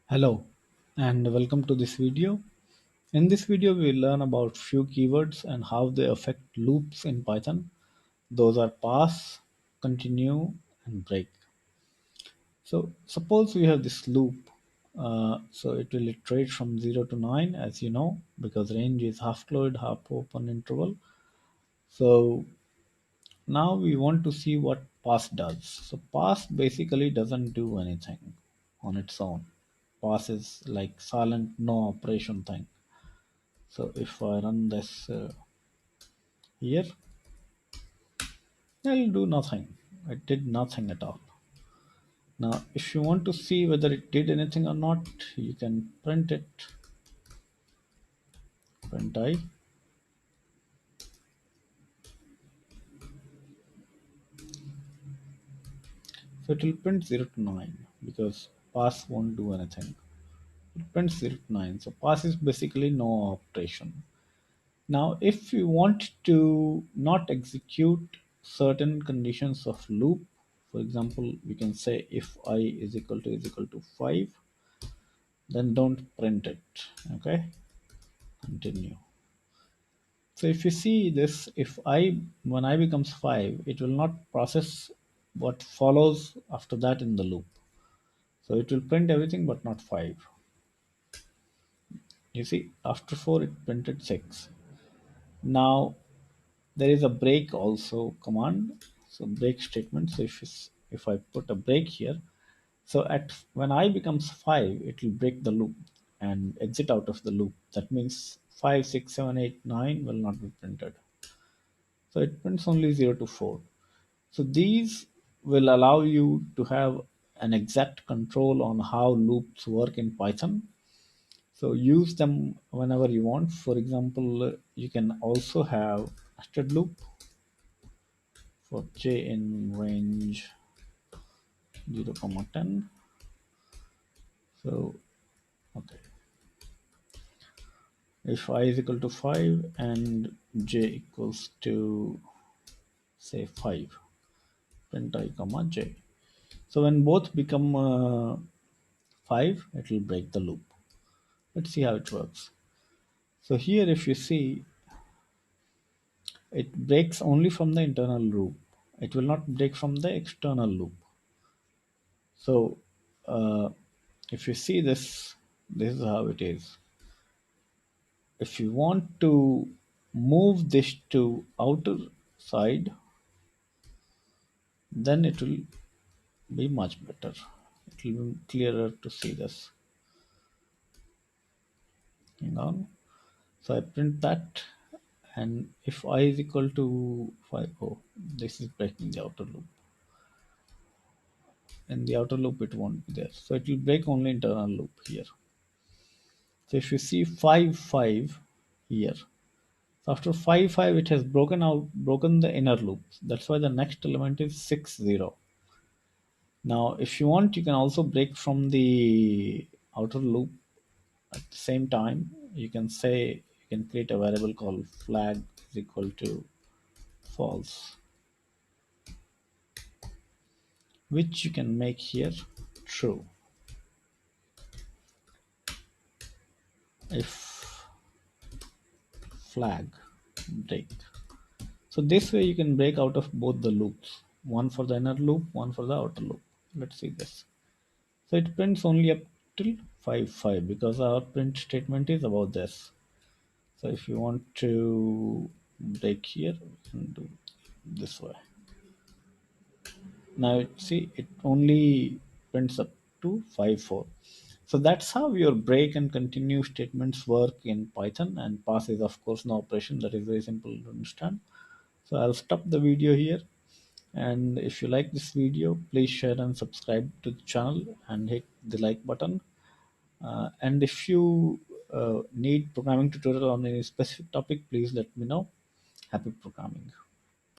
Hello and welcome to this video. In this video we will learn about few keywords and how they affect loops in Python. Those are pass, continue and break. So suppose we have this loop. So it will iterate from 0 to 9 as you know because range is half closed, half open interval. So now we want to see what pass does. So pass basically doesn't do anything on its own. Pass is like silent no operation thing. So if I run this here, it'll do nothing. It did nothing at all. Now, if you want to see whether it did anything or not, you can print it, print I. So it will print 0 to 9 because pass won't do anything. It prints 0 to 9. So pass is basically no operation. Now, if you want to not execute certain conditions of loop, for example, we can say if I is equal to 5, then don't print it. Okay, continue. So if you see this, if I when I becomes 5, it will not process what follows after that in the loop. So it will print everything but not 5. You see, after 4 it printed 6. Now there is a break also command, so break statement. So if I put a break here, so at when I becomes 5, it will break the loop and exit out of the loop. That means 5, 6, 7, 8, 9 will not be printed. So it prints only 0 to 4. So these will allow you to have an exact control on how loops work in Python. So use them whenever you want. For example, you can also have nested loop for j in range 0, 10. So okay, if I is equal to 5 and j equals to say 5, print I comma j. So when both become 5, it will break the loop. Let's see how it works. So here if you see, it breaks only from the internal loop. It will not break from the external loop. So if you see this, this is how it is. If you want to move this to outer side, then it will be much better. It will be clearer to see this. Hang on. So I print that, and if I is equal to 5, oh, this is breaking the outer loop. In the outer loop, it won't be there. So it will break only internal loop here. So if you see 5, 5 here, so after 5, 5, it has broken the inner loop. That's why the next element is 6, 0. Now, if you want, you can also break from the outer loop at the same time. You can say, you can create a variable called flag is equal to false, which you can make here true. If flag break. So this way you can break out of both the loops, one for the inner loop, one for the outer loop. Let's see this. So it prints only up till 5, 5 because our print statement is about this. So if you want to break here, we can do this way. Now see, it only prints up to 5, 4. So that's how your break and continue statements work in Python, and pass is of course no operation. That is very simple to understand. So I'll stop the video here, and if you like this video, please share and subscribe to the channel and hit the like button. And if you need programming tutorial on any specific topic, please let me know. Happy programming.